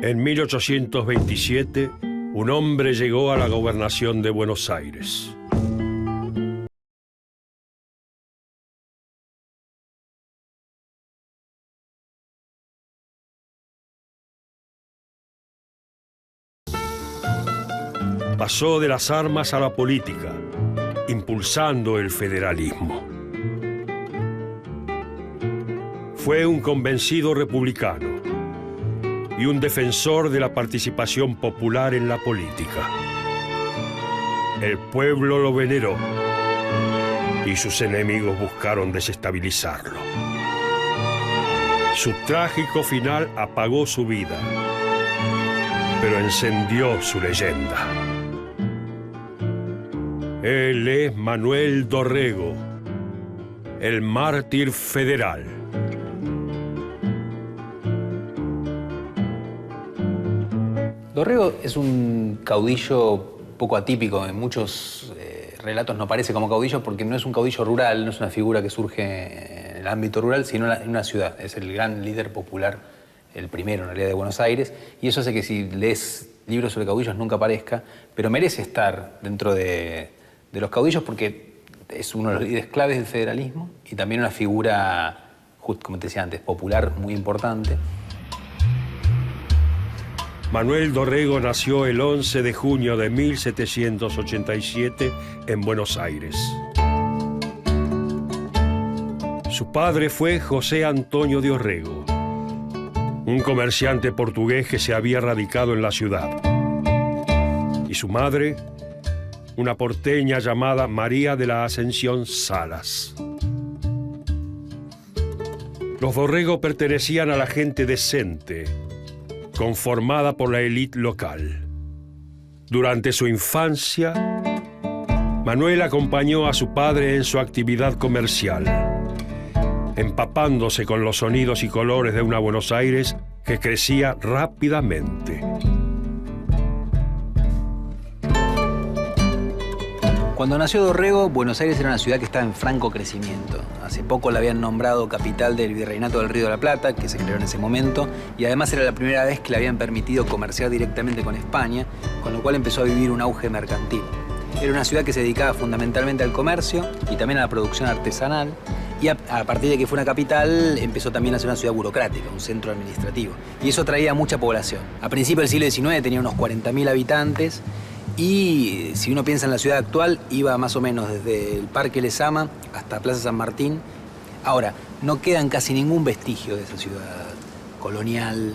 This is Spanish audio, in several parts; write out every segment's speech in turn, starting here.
En 1827, un hombre llegó a la gobernación de Buenos Aires. Pasó de las armas a la política, impulsando el federalismo. Fue un convencido republicano y un defensor de la participación popular en la política. El pueblo lo veneró y sus enemigos buscaron desestabilizarlo. Su trágico final apagó su vida, pero encendió su leyenda. Él es Manuel Dorrego, el mártir federal. Dorrego es un caudillo poco atípico. En muchos relatos no parece como caudillo porque no es un caudillo rural, no es una figura que surge en el ámbito rural, sino en una ciudad. Es el gran líder popular, el primero en realidad de Buenos Aires, y eso hace que si lees libros sobre caudillos nunca aparezca, pero merece estar dentro de los caudillos porque es uno de los líderes claves del federalismo y también una figura, como te decía antes, popular muy importante. Manuel Dorrego nació el 11 de junio de 1787 en Buenos Aires. Su padre fue José Antonio de Orrego, un comerciante portugués que se había radicado en la ciudad. Y su madre, una porteña llamada María de la Ascensión Salas. Los Dorrego pertenecían a la gente decente, conformada por la élite local. Durante su infancia, Manuel acompañó a su padre en su actividad comercial, empapándose con los sonidos y colores de una Buenos Aires que crecía rápidamente. Cuando nació Dorrego, Buenos Aires era una ciudad que estaba en franco crecimiento. Hace poco la habían nombrado capital del Virreinato del Río de la Plata, que se creó en ese momento, y además era la primera vez que le habían permitido comerciar directamente con España, con lo cual empezó a vivir un auge mercantil. Era una ciudad que se dedicaba fundamentalmente al comercio y también a la producción artesanal, y a partir de que fue una capital, empezó también a ser una ciudad burocrática, un centro administrativo, y eso atraía mucha población. A principios del siglo XIX tenía unos 40.000 habitantes, y si uno piensa en la ciudad actual, iba más o menos desde el Parque Lezama hasta Plaza San Martín. Ahora, no quedan casi ningún vestigio de esa ciudad colonial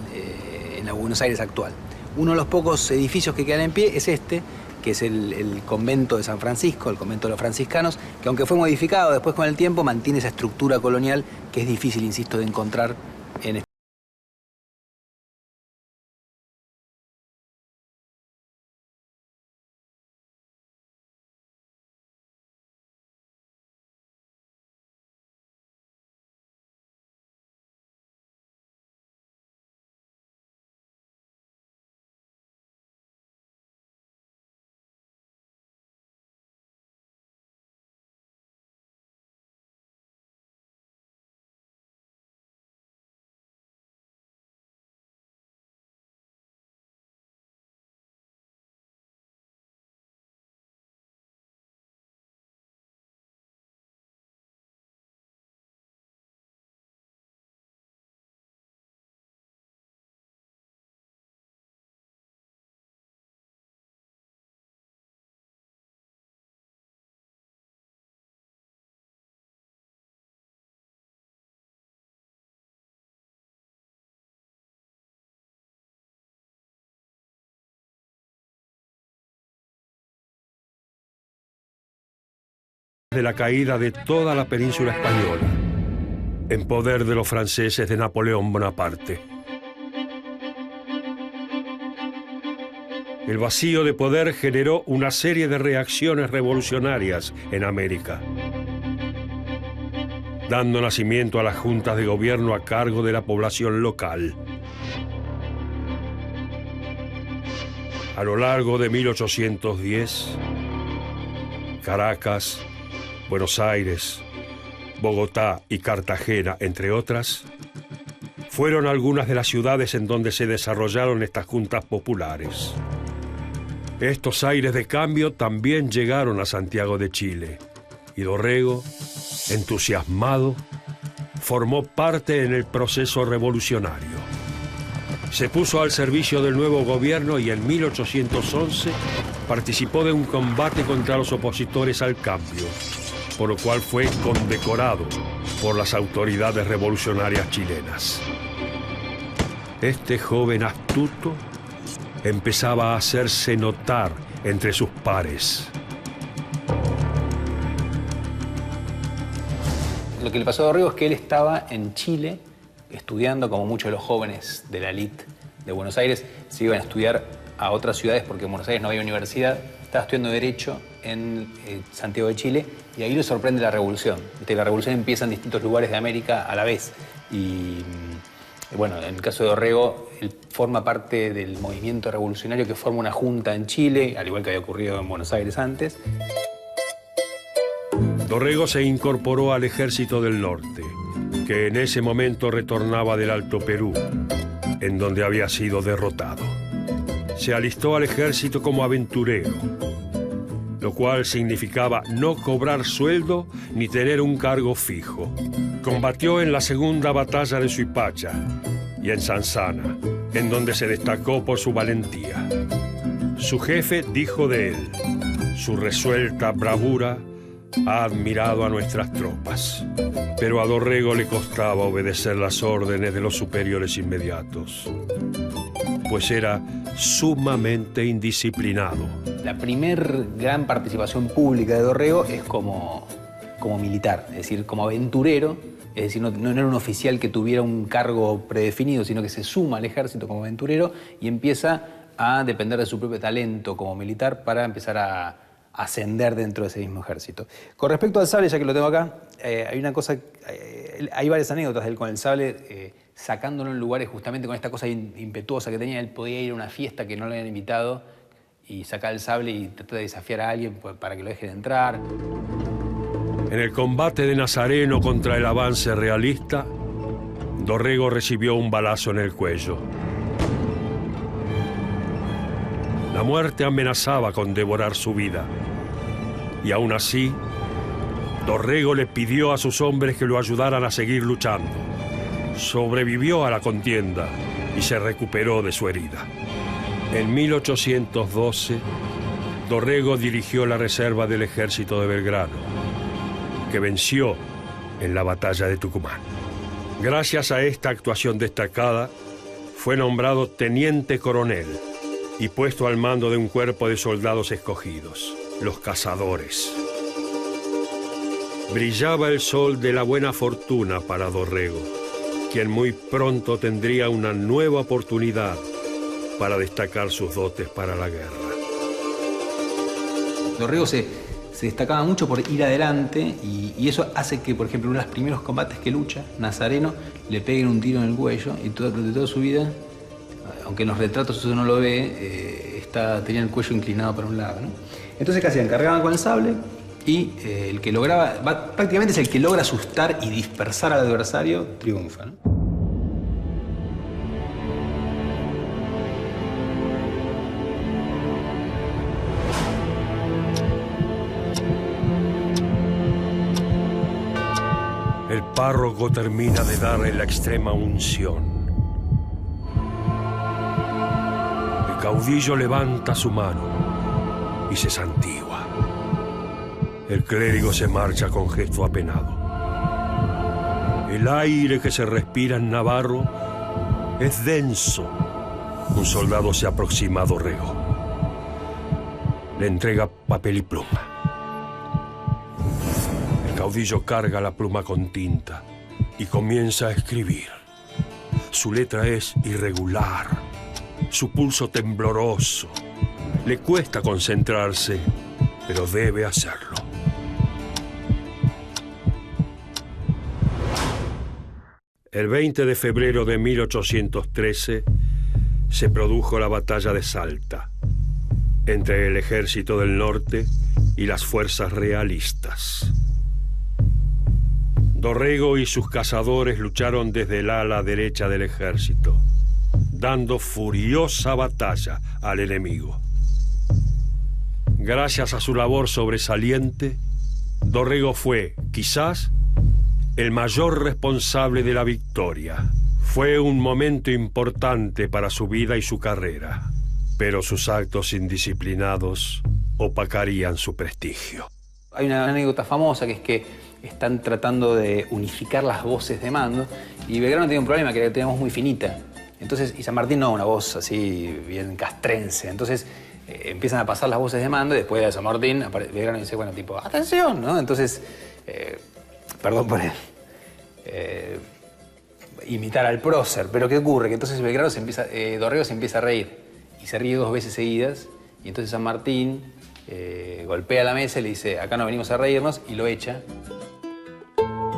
en la Buenos Aires actual. Uno de los pocos edificios que quedan en pie es este, que es el convento de San Francisco, el convento de los franciscanos, que aunque fue modificado después con el tiempo, mantiene esa estructura colonial que es difícil, insisto, de encontrar en de la caída de toda la península española, en poder de los franceses de Napoleón Bonaparte. El vacío de poder generó una serie de reacciones revolucionarias en América, dando nacimiento a las juntas de gobierno a cargo de la población local. A lo largo de 1810, Caracas, Buenos Aires, Bogotá y Cartagena, entre otras, fueron algunas de las ciudades en donde se desarrollaron estas juntas populares. Estos aires de cambio también llegaron a Santiago de Chile, y Dorrego, entusiasmado, formó parte en el proceso revolucionario. Se puso al servicio del nuevo gobierno y en 1811 participó de un combate contra los opositores al cambio, por lo cual fue condecorado por las autoridades revolucionarias chilenas. Este joven astuto empezaba a hacerse notar entre sus pares. Lo que le pasó a Dorrego es que él estaba en Chile estudiando, como muchos de los jóvenes de la élite de Buenos Aires, se iban a estudiar a otras ciudades porque en Buenos Aires no había universidad. Estaba estudiando Derecho en Santiago de Chile y ahí le sorprende la revolución. La revolución empieza en distintos lugares de América a la vez. Y bueno, en el caso de Dorrego, él forma parte del movimiento revolucionario que forma una junta en Chile, al igual que había ocurrido en Buenos Aires antes. Dorrego se incorporó al Ejército del Norte, que en ese momento retornaba del Alto Perú, en donde había sido derrotado. Se alistó al ejército como aventurero, lo cual significaba no cobrar sueldo ni tener un cargo fijo. Combatió en la segunda batalla de Suipacha y en Sansana, en donde se destacó por su valentía. Su jefe dijo de él: su resuelta bravura ha admirado a nuestras tropas. Pero a Dorrego le costaba obedecer las órdenes de los superiores inmediatos, pues era sumamente indisciplinado. La primer gran participación pública de Dorrego es como militar, es decir, como aventurero. Es decir, no era un oficial que tuviera un cargo predefinido, sino que se suma al ejército como aventurero y empieza a depender de su propio talento como militar para empezar a ascender dentro de ese mismo ejército. Con respecto al sable, ya que lo tengo acá, hay una cosa, hay varias anécdotas de él con el sable, sacándolo en lugares justamente con esta cosa impetuosa que tenía. Él podía ir a una fiesta que no le habían invitado y sacar el sable y tratar de desafiar a alguien para que lo dejen entrar. En el combate de Nazareno contra el avance realista, Dorrego recibió un balazo en el cuello. La muerte amenazaba con devorar su vida. Y aún así, Dorrego le pidió a sus hombres que lo ayudaran a seguir luchando. Sobrevivió a la contienda y se recuperó de su herida. En 1812, Dorrego dirigió la reserva del ejército de Belgrano, que venció en la batalla de Tucumán. Gracias a esta actuación destacada, fue nombrado teniente coronel y puesto al mando de un cuerpo de soldados escogidos, los cazadores. Brillaba el sol de la buena fortuna para Dorrego, quien muy pronto tendría una nueva oportunidad para destacar sus dotes para la guerra. Dorrego se destacaba mucho por ir adelante y eso hace que, por ejemplo, en uno de los primeros combates que lucha, Nazareno, le peguen un tiro en el cuello y durante toda su vida, aunque en los retratos eso no lo ve, tenía el cuello inclinado para un lado, ¿no? Entonces, ¿qué hacían? Cargaban con el sable y el que lograba, prácticamente es el que logra asustar y dispersar al adversario, triunfa, ¿no? El párroco termina de darle la extrema unción. El caudillo levanta su mano y se santigua. El clérigo se marcha con gesto apenado. El aire que se respira en Navarro es denso. Un soldado se aproxima a Dorrego. Le entrega papel y pluma. El caudillo carga la pluma con tinta y comienza a escribir. Su letra es irregular, su pulso tembloroso. Le cuesta concentrarse, pero debe hacerlo. El 20 de febrero de 1813 se produjo la batalla de Salta entre el ejército del norte y las fuerzas realistas. Dorrego y sus cazadores lucharon desde el ala derecha del ejército, dando furiosa batalla al enemigo. Gracias a su labor sobresaliente, Dorrego fue, quizás, el mayor responsable de la victoria. Fue un momento importante para su vida y su carrera, pero sus actos indisciplinados opacarían su prestigio. Hay una anécdota famosa que es que están tratando de unificar las voces de mando y Belgrano tiene un problema, que la tenemos muy finita. Entonces, y San Martín no, una voz así bien castrense. Entonces empiezan a pasar las voces de mando y después de San Martín Belgrano dice, bueno, tipo, ¡atención! ¿No? Entonces, perdón por imitar al prócer, pero ¿qué ocurre? Que entonces Belgrano Dorrego se empieza a reír y se ríe 2 veces seguidas y entonces San Martín golpea la mesa y le dice, acá no venimos a reírnos, y lo echa.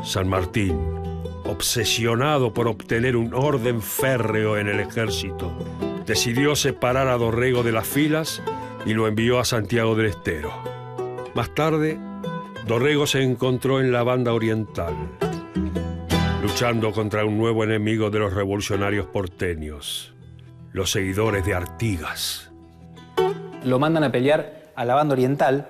San Martín, obsesionado por obtener un orden férreo en el ejército, decidió separar a Dorrego de las filas y lo envió a Santiago del Estero. Más tarde, Dorrego se encontró en la banda oriental, luchando contra un nuevo enemigo de los revolucionarios porteños, los seguidores de Artigas. Lo mandan a pelear a la banda oriental,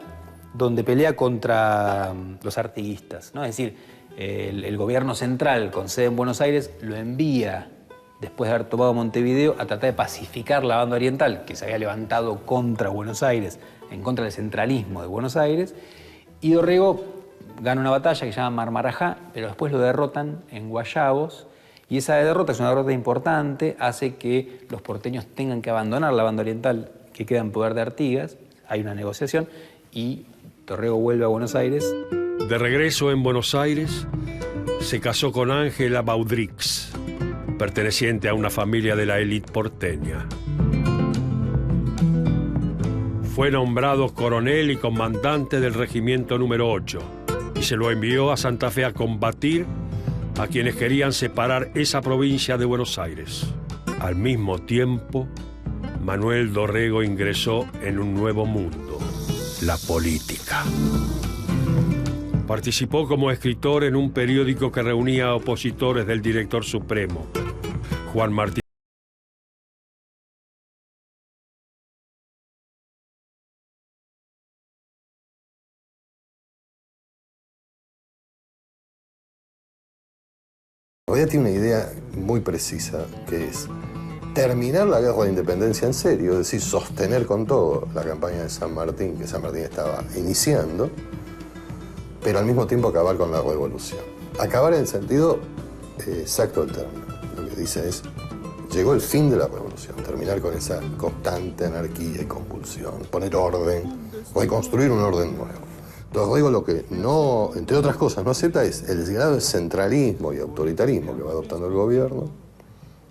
donde pelea contra los artiguistas, ¿no? Es decir, el gobierno central, con sede en Buenos Aires, lo envía, después de haber tomado Montevideo, a tratar de pacificar la banda oriental, que se había levantado contra Buenos Aires, en contra del centralismo de Buenos Aires, y Dorrego gana una batalla que se llama Marmarajá, pero después lo derrotan en Guayabos, y esa derrota, es una derrota importante, hace que los porteños tengan que abandonar la banda oriental que queda en poder de Artigas. Hay una negociación y Dorrego vuelve a Buenos Aires. De regreso en Buenos Aires, se casó con Ángela Baudrix, perteneciente a una familia de la élite porteña. Fue nombrado coronel y comandante del regimiento número 8 y se lo envió a Santa Fe a combatir a quienes querían separar esa provincia de Buenos Aires. Al mismo tiempo, Manuel Dorrego ingresó en un nuevo mundo, la política. Participó como escritor en un periódico que reunía a opositores del director supremo, Juan Martín. Todavía tiene una idea muy precisa, que es terminar la guerra de independencia en serio, es decir, sostener con todo la campaña de San Martín, que San Martín estaba iniciando, pero al mismo tiempo acabar con la revolución. Acabar en el sentido exacto del término. Lo que dice es, llegó el fin de la revolución, terminar con esa constante anarquía y convulsión, poner orden, reconstruir un orden nuevo. Dorrego lo que no, entre otras cosas, no acepta es el grado de centralismo y autoritarismo que va adoptando el gobierno,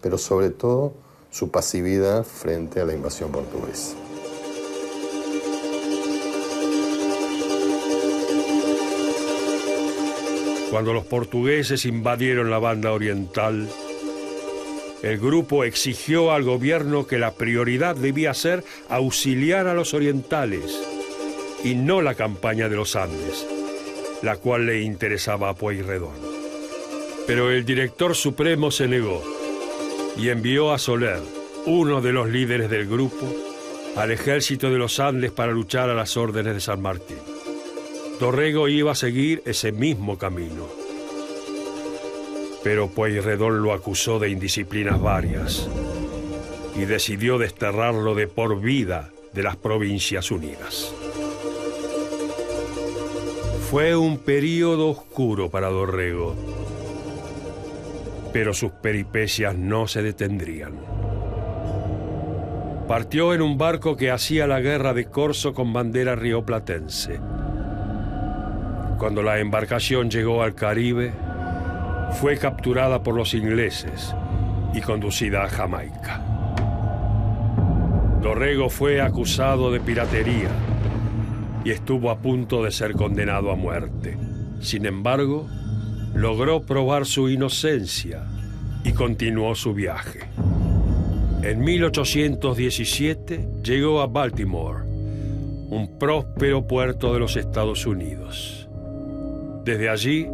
pero sobre todo su pasividad frente a la invasión portuguesa. Cuando los portugueses invadieron la banda oriental, el grupo exigió al gobierno que la prioridad debía ser auxiliar a los orientales y no la campaña de los Andes, la cual le interesaba a Pueyrredón. Pero el director supremo se negó y envió a Soler, uno de los líderes del grupo, al ejército de los Andes para luchar a las órdenes de San Martín. Dorrego iba a seguir ese mismo camino, pero Pueyrredón lo acusó de indisciplinas varias y decidió desterrarlo de por vida de las Provincias Unidas. Fue un período oscuro para Dorrego, pero sus peripecias no se detendrían. Partió en un barco que hacía la guerra de corso con bandera rioplatense. Cuando la embarcación llegó al Caribe, fue capturada por los ingleses y conducida a Jamaica. Dorrego fue acusado de piratería y estuvo a punto de ser condenado a muerte. Sin embargo, logró probar su inocencia y continuó su viaje. En 1817 llegó a Baltimore, un próspero puerto de los Estados Unidos. Desde allí,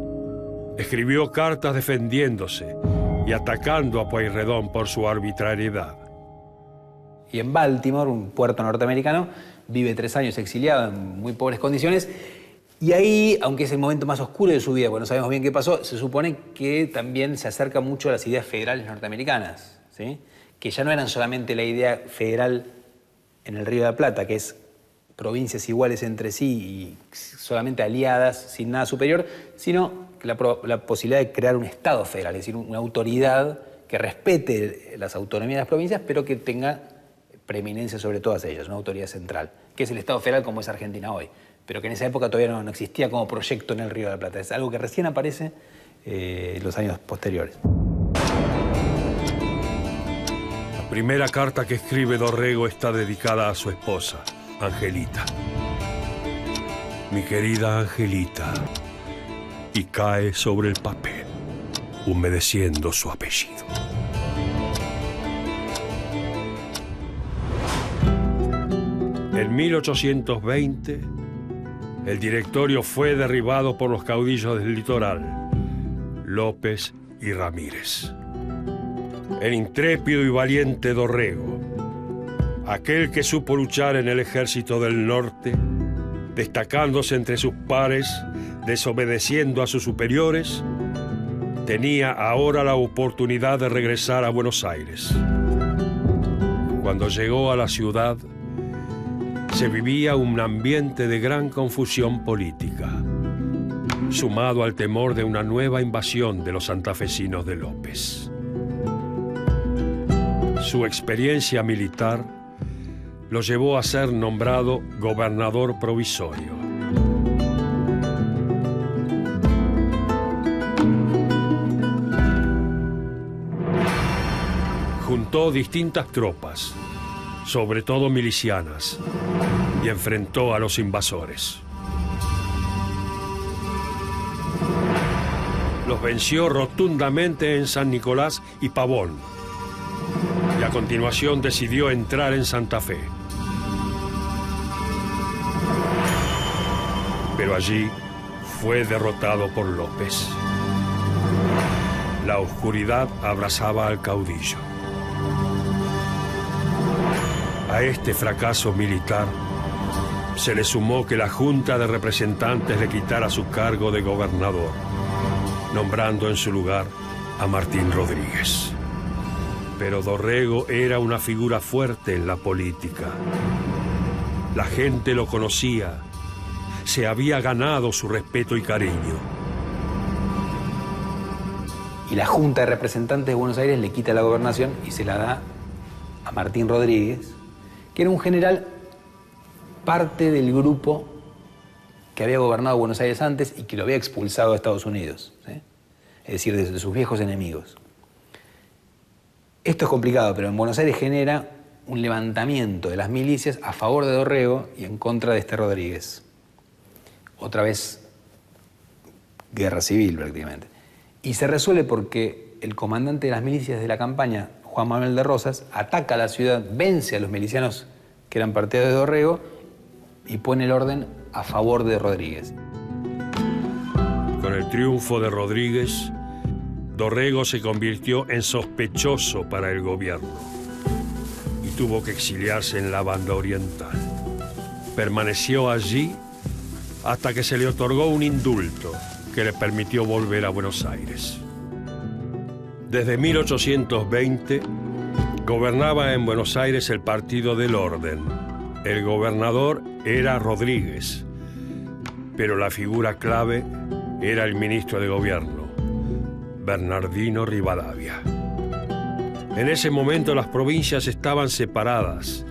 Escribió cartas defendiéndose y atacando a Pueyrredón por su arbitrariedad. Y en Baltimore, un puerto norteamericano, vive 3 años exiliado en muy pobres condiciones. Y ahí, aunque es el momento más oscuro de su vida, porque no sabemos bien qué pasó, se supone que también se acerca mucho a las ideas federales norteamericanas, ¿sí? Que ya no eran solamente la idea federal en el Río de la Plata, que es provincias iguales entre sí y solamente aliadas, sin nada superior, sino que la posibilidad de crear un Estado federal, es decir, una autoridad que respete las autonomías de las provincias, pero que tenga preeminencia sobre todas ellas, una autoridad central, que es el Estado federal como es Argentina hoy, pero que en esa época todavía no existía como proyecto en el Río de la Plata. Es algo que recién aparece en los años posteriores. La primera carta que escribe Dorrego está dedicada a su esposa, Angelita. Mi querida Angelita, y cae sobre el papel, humedeciendo su apellido. En 1820, el directorio fue derribado por los caudillos del litoral, López y Ramírez. El intrépido y valiente Dorrego, aquel que supo luchar en el ejército del norte, destacándose entre sus pares, desobedeciendo a sus superiores, tenía ahora la oportunidad de regresar a Buenos Aires. Cuando llegó a la ciudad, se vivía un ambiente de gran confusión política, sumado al temor de una nueva invasión de los santafesinos de López. Su experiencia militar lo llevó a ser nombrado gobernador provisorio. Juntó distintas tropas, sobre todo milicianas, y enfrentó a los invasores. Los venció rotundamente en San Nicolás y Pavón, y a continuación decidió entrar en Santa Fe. Pero allí fue derrotado por López. La oscuridad abrazaba al caudillo. A este fracaso militar se le sumó que la Junta de Representantes le quitara su cargo de gobernador, nombrando en su lugar a Martín Rodríguez. Pero Dorrego era una figura fuerte en la política. La gente lo conocía, se había ganado su respeto y cariño. Y la Junta de Representantes de Buenos Aires le quita la gobernación y se la da a Martín Rodríguez, que era un general parte del grupo que había gobernado Buenos Aires antes y que lo había expulsado de Estados Unidos, ¿sí? Es decir, de sus viejos enemigos. Esto es complicado, pero en Buenos Aires genera un levantamiento de las milicias a favor de Dorrego y en contra de este Rodríguez. Otra vez, guerra civil prácticamente. Y se resuelve porque el comandante de las milicias de la campaña, Juan Manuel de Rosas, ataca a la ciudad, vence a los milicianos que eran partidarios de Dorrego y pone el orden a favor de Rodríguez. Con el triunfo de Rodríguez, Dorrego se convirtió en sospechoso para el gobierno y tuvo que exiliarse en la Banda Oriental. Permaneció allí hasta que se le otorgó un indulto que le permitió volver a Buenos Aires. Desde 1820 gobernaba en Buenos Aires el Partido del Orden. El gobernador era Rodríguez, pero la figura clave era el ministro de Gobierno, Bernardino Rivadavia. En ese momento las provincias estaban separadas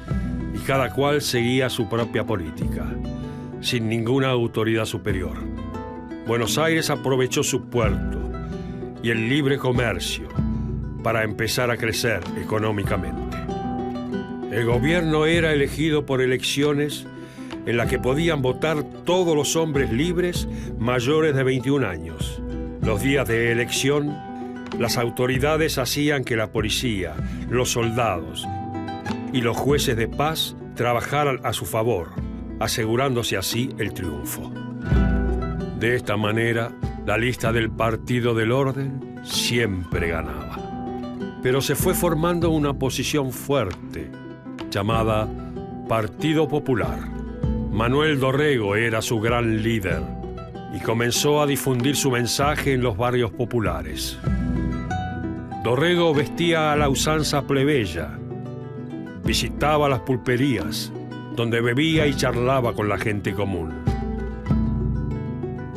y cada cual seguía su propia política, sin ninguna autoridad superior. Buenos Aires aprovechó su puerto y el libre comercio para empezar a crecer económicamente. El gobierno era elegido por elecciones en las que podían votar todos los hombres libres mayores de 21 años. Los días de elección, las autoridades hacían que la policía, los soldados y los jueces de paz trabajaran a su favor, asegurándose así el triunfo. De esta manera, La lista del Partido del Orden siempre ganaba. Pero se fue formando una posición fuerte, llamada Partido Popular. Manuel Dorrego era su gran líder y comenzó a difundir su mensaje en los barrios populares. Dorrego vestía a la usanza plebeya, visitaba las pulperías, donde bebía y charlaba con la gente común.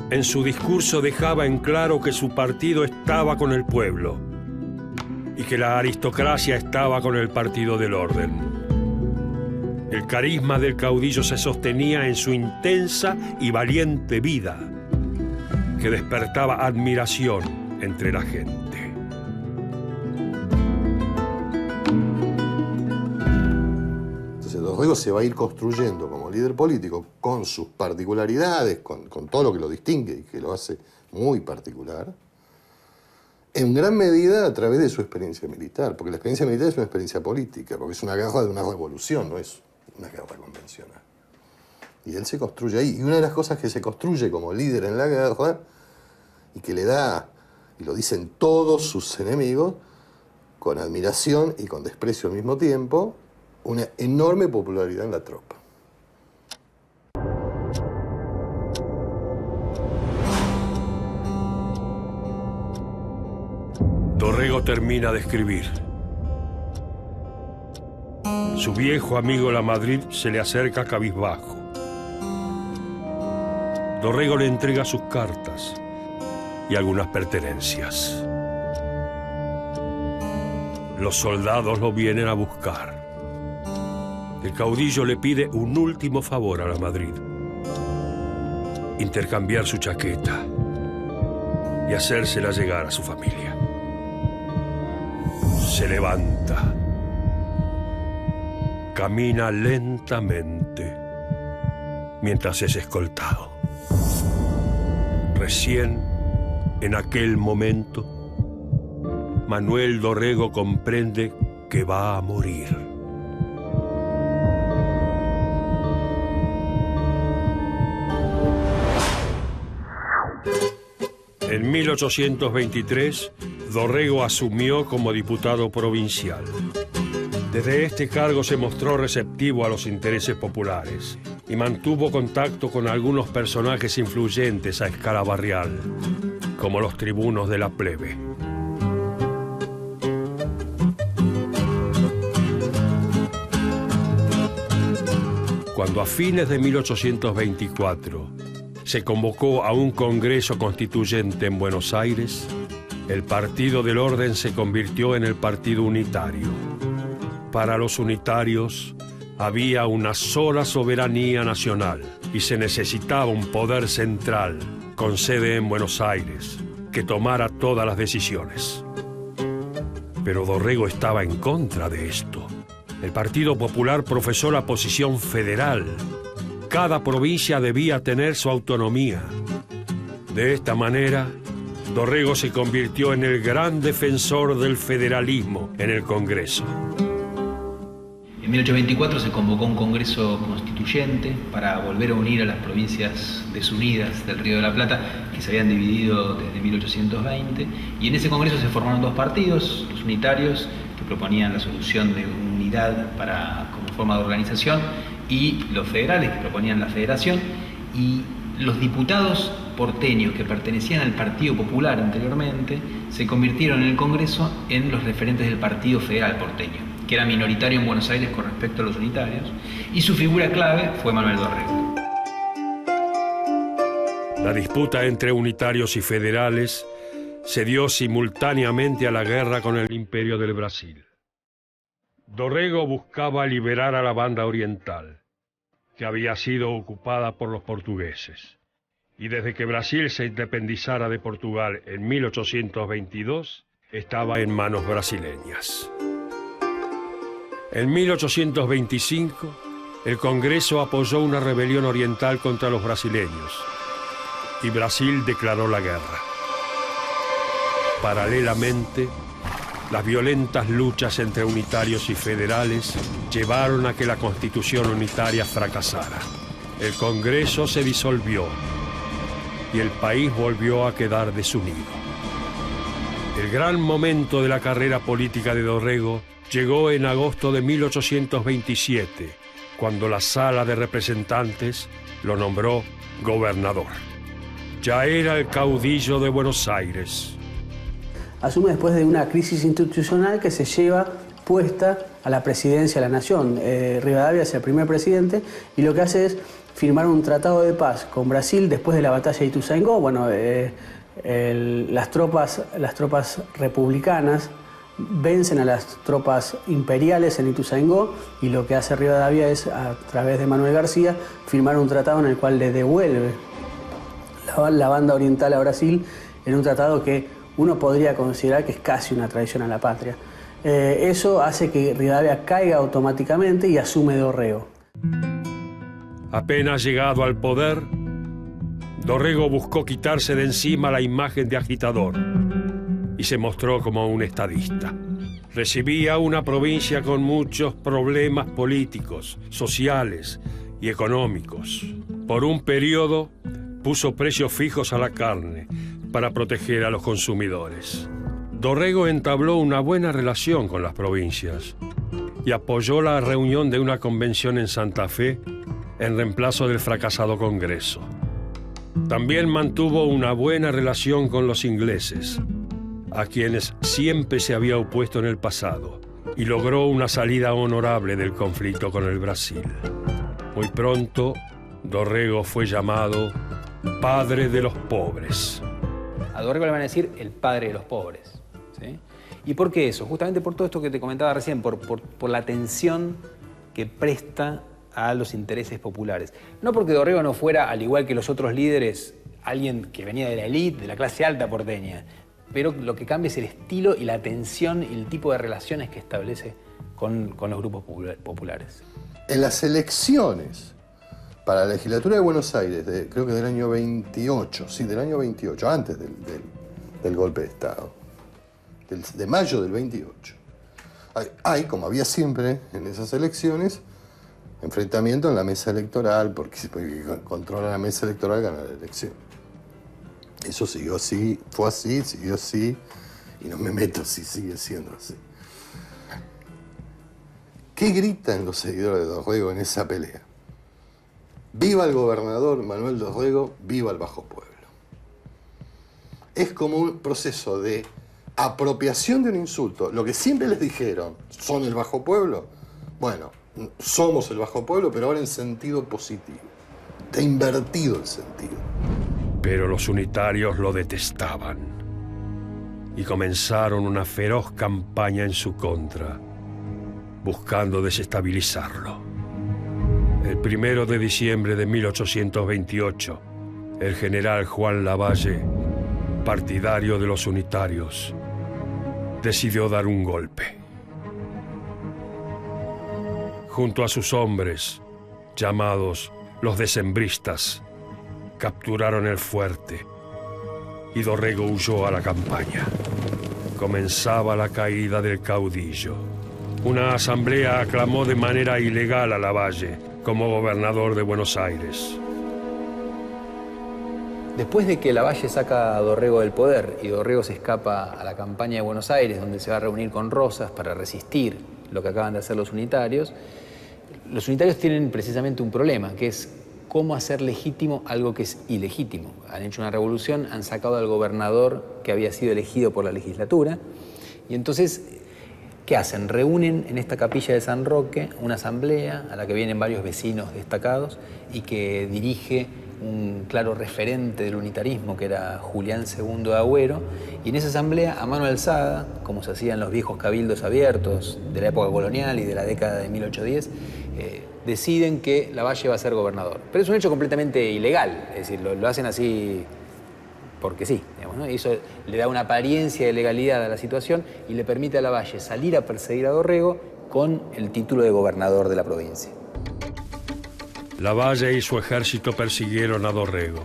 En su discurso dejaba en claro que su partido estaba con el pueblo y que la aristocracia estaba con el Partido del Orden. El carisma del caudillo se sostenía en su intensa y valiente vida, que despertaba admiración entre la gente. Entonces Dorrego se va a ir construyendo como líder político con sus particularidades, con todo lo que lo distingue y que lo hace muy particular, en gran medida a través de su experiencia militar, porque la experiencia militar es una experiencia política, porque es una guerra de una revolución, no es una guerra convencional. Y él se construye ahí. Y una de las cosas que se construye como líder en la guerra, y que le da, y lo dicen todos sus enemigos, con admiración y con desprecio al mismo tiempo, una enorme popularidad en la tropa. Dorrego termina de escribir. Su viejo amigo Lamadrid se le acerca cabizbajo. Dorrego le entrega sus cartas y algunas pertenencias. Los soldados lo vienen a buscar. El caudillo le pide un último favor a Lamadrid: intercambiar su chaqueta y hacérsela llegar a su familia. Se levanta. Camina lentamente mientras es escoltado. Recién, en aquel momento, Manuel Dorrego comprende que va a morir. En 1823, Dorrego asumió como diputado provincial. Desde este cargo se mostró receptivo a los intereses populares y mantuvo contacto con algunos personajes influyentes a escala barrial, como los tribunos de la plebe. Cuando a fines de 1824 se convocó a un congreso constituyente en Buenos Aires, el Partido del Orden se convirtió en el Partido Unitario. Para los unitarios había una sola soberanía nacional y se necesitaba un poder central con sede en Buenos Aires que tomara todas las decisiones. Pero Dorrego estaba en contra de esto. El Partido Popular profesó la posición federal. Cada provincia debía tener su autonomía. De esta manera, Dorrego se convirtió en el gran defensor del federalismo en el Congreso. En 1824 se convocó un congreso constituyente para volver a unir a las provincias desunidas del Río de la Plata, que se habían dividido desde 1820, y en ese congreso se formaron dos partidos: los unitarios, que proponían la solución de unidad como forma de organización, y los federales, que proponían la federación, y los diputados porteños que pertenecían al Partido Popular anteriormente se convirtieron en el Congreso en los referentes del Partido Federal porteño, que era minoritario en Buenos Aires con respecto a los unitarios, y su figura clave fue Manuel Dorrego. La disputa entre unitarios y federales se dio simultáneamente a la guerra con el Imperio del Brasil. Dorrego buscaba liberar a la banda oriental, que había sido ocupada por los portugueses, y desde que Brasil se independizara de Portugal en 1822, estaba en manos brasileñas. En 1825, el Congreso apoyó una rebelión oriental contra los brasileños y Brasil declaró la guerra. Paralelamente, las violentas luchas entre unitarios y federales llevaron a que la Constitución unitaria fracasara. El Congreso se disolvió y el país volvió a quedar desunido. El gran momento de la carrera política de Dorrego llegó en agosto de 1827, cuando la Sala de Representantes lo nombró gobernador. Ya era el caudillo de Buenos Aires. Asume después de una crisis institucional que se lleva puesta a la presidencia de la Nación. Rivadavia es el primer presidente y lo que hace es firmar un tratado de paz con Brasil después de la batalla de Ituzaingó. Bueno, las tropas republicanas vencen a las tropas imperiales en Ituzaingó y lo que hace Rivadavia es, a través de Manuel García, firmar un tratado en el cual le devuelve la banda oriental a Brasil, en un tratado que uno podría considerar que es casi una traición a la patria. Eso hace que Rivadavia caiga automáticamente y asume Dorrego. Apenas llegado al poder, Dorrego buscó quitarse de encima la imagen de agitador y se mostró como un estadista. Recibía una provincia con muchos problemas políticos, sociales y económicos. Por un periodo puso precios fijos a la carne para proteger a los consumidores. Dorrego entabló una buena relación con las provincias y apoyó la reunión de una convención en Santa Fe en reemplazo del fracasado Congreso. También mantuvo una buena relación con los ingleses, a quienes siempre se había opuesto en el pasado, y logró una salida honorable del conflicto con el Brasil. Muy pronto, Dorrego fue llamado padre de los pobres. A Dorrego le van a decir el padre de los pobres, ¿sí? ¿Y por qué eso? Justamente por todo esto que te comentaba recién, por la atención que presta a los intereses populares. No porque Dorrego no fuera, al igual que los otros líderes, alguien que venía de la élite, de la clase alta porteña, pero lo que cambia es el estilo y la atención y el tipo de relaciones que establece con los grupos populares. En las elecciones para la legislatura de Buenos Aires, creo que del año 28, sí, del año 28, antes del golpe de Estado, de mayo del 28, hay, como había siempre en esas elecciones, enfrentamiento en la mesa electoral, porque controla la mesa electoral, gana la elección. Eso siguió así, fue así, siguió así, y no me meto si sigue siendo así. ¿Qué gritan los seguidores de Dorrego en esa pelea? Viva el gobernador Manuel Dorrego, viva el Bajo Pueblo. Es como un proceso de apropiación de un insulto. Lo que siempre les dijeron, ¿son el Bajo Pueblo? Bueno, somos el Bajo Pueblo, pero ahora en sentido positivo. Está invertido el sentido. Pero los unitarios lo detestaban y comenzaron una feroz campaña en su contra, buscando desestabilizarlo. El 1 de diciembre de 1828, el general Juan Lavalle, partidario de los unitarios, decidió dar un golpe. Junto a sus hombres, llamados los decembristas, capturaron el fuerte y Dorrego huyó a la campaña. Comenzaba la caída del caudillo. Una asamblea aclamó de manera ilegal a Lavalle como gobernador de Buenos Aires. Después de que Lavalle saca a Dorrego del poder y Dorrego se escapa a la campaña de Buenos Aires, donde se va a reunir con Rosas para resistir lo que acaban de hacer los unitarios tienen precisamente un problema, que es cómo hacer legítimo algo que es ilegítimo. Han hecho una revolución, han sacado al gobernador que había sido elegido por la legislatura, y entonces, ¿qué hacen? Reúnen en esta capilla de San Roque una asamblea a la que vienen varios vecinos destacados y que dirige un claro referente del unitarismo, que era Julián II de Agüero, y en esa asamblea, a mano alzada, como se hacían los viejos cabildos abiertos de la época colonial y de la década de 1810, deciden que Lavalle va a ser gobernador. Pero es un hecho completamente ilegal, es decir, lo hacen así porque sí, digamos, ¿no? Y eso le da una apariencia de legalidad a la situación y le permite a Lavalle salir a perseguir a Dorrego con el título de gobernador de la provincia. Lavalle y su ejército persiguieron a Dorrego,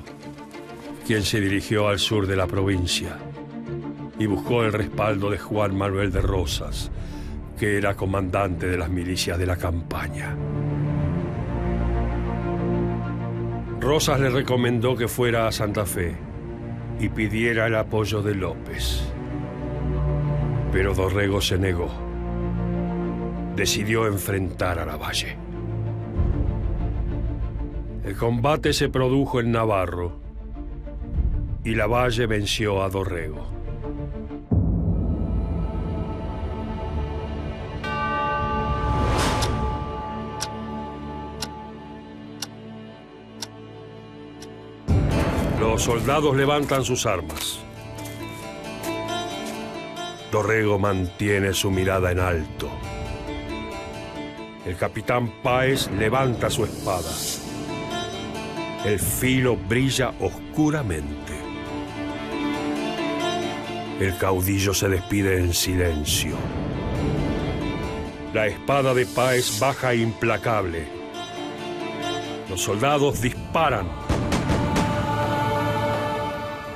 quien se dirigió al sur de la provincia y buscó el respaldo de Juan Manuel de Rosas, que era comandante de las milicias de la campaña. Rosas le recomendó que fuera a Santa Fe y pidiera el apoyo de López. Pero Dorrego se negó. Decidió enfrentar a Lavalle. El combate se produjo en Navarro y Lavalle venció a Dorrego. Los soldados levantan sus armas. Dorrego mantiene su mirada en alto. El capitán Páez levanta su espada. El filo brilla oscuramente. El caudillo se despide en silencio. La espada de Páez baja implacable. Los soldados disparan.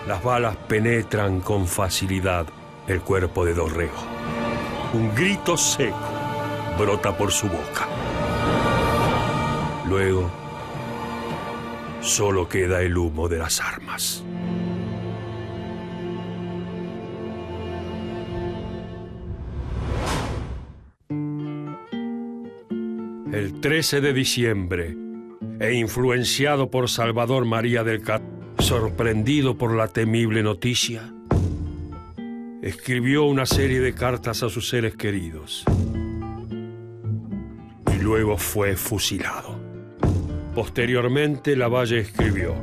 Las balas penetran con facilidad el cuerpo de Dorrego. Un grito seco brota por su boca. Luego, solo queda el humo de las armas. El 13 de diciembre, e influenciado por Salvador María del Carmen, sorprendido por la temible noticia, escribió una serie de cartas a sus seres queridos y luego fue fusilado. Posteriormente, Lavalle escribió: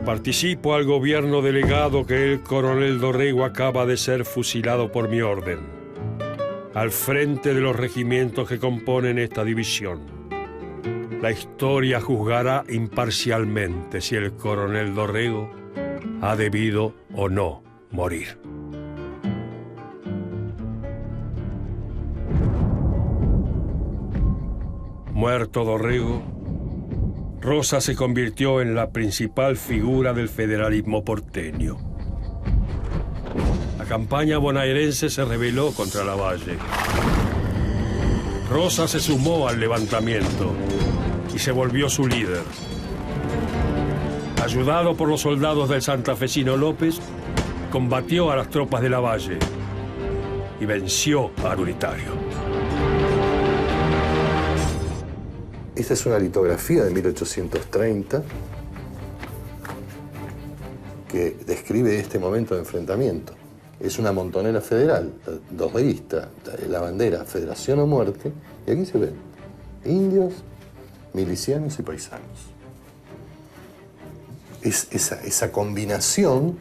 participo al gobierno delegado que el coronel Dorrego acaba de ser fusilado por mi orden, al frente de los regimientos que componen esta división. La historia juzgará imparcialmente si el coronel Dorrego ha debido o no morir. Muerto Dorrego, Rosas se convirtió en la principal figura del federalismo porteño. La campaña bonaerense se rebeló contra Lavalle. Rosas se sumó al levantamiento y se volvió su líder. Ayudado por los soldados del santafesino López, combatió a las tropas de Lavalle y venció a Unitario. Esta es una litografía de 1830 que describe este momento de enfrentamiento. Es una montonera federal, dorreguista, la bandera Federación o Muerte, y aquí se ven indios, milicianos y paisanos. Esa combinación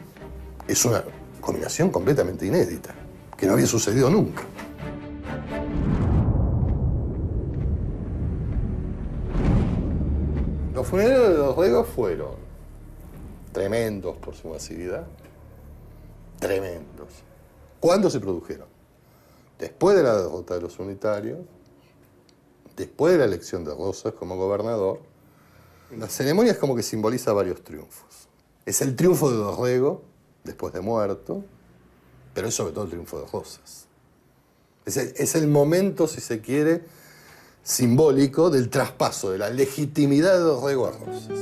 es una combinación completamente inédita, que no había sucedido nunca. Los funerales de Dorrego fueron tremendos por su masividad, tremendos. ¿Cuándo se produjeron? Después de la derrota de los unitarios, después de la elección de Rosas como gobernador. La ceremonia es como que simboliza varios triunfos. Es el triunfo de Dorrego, después de muerto, pero es sobre todo el triunfo de Rosas. Es el momento, si se quiere, simbólico del traspaso de la legitimidad de Dorrego a Rosas.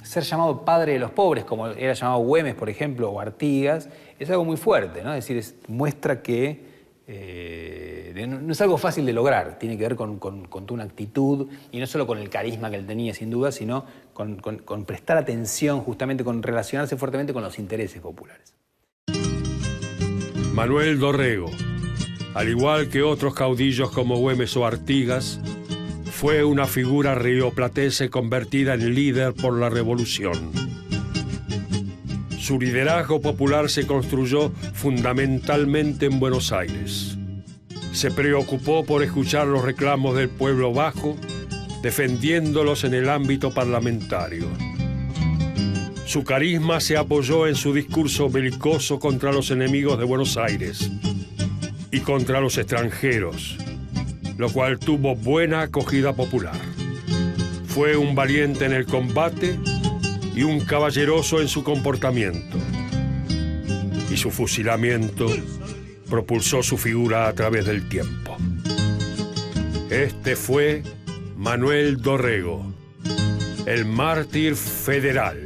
Ser llamado padre de los pobres, como era llamado Güemes, por ejemplo, o Artigas, es algo muy fuerte, ¿no? Es decir, muestra que No es algo fácil de lograr, tiene que ver con toda una actitud, y no solo con el carisma que él tenía, sin duda, sino con prestar atención, justamente con relacionarse fuertemente con los intereses populares. Manuel Dorrego, al igual que otros caudillos como Güemes o Artigas, fue una figura rioplatense convertida en líder por la revolución. Su liderazgo popular se construyó fundamentalmente en Buenos Aires. Se preocupó por escuchar los reclamos del pueblo bajo, defendiéndolos en el ámbito parlamentario. Su carisma se apoyó en su discurso belicoso contra los enemigos de Buenos Aires y contra los extranjeros, lo cual tuvo buena acogida popular. Fue un valiente en el combate y un caballeroso en su comportamiento. Y su fusilamiento propulsó su figura a través del tiempo. Este fue Manuel Dorrego, el mártir federal.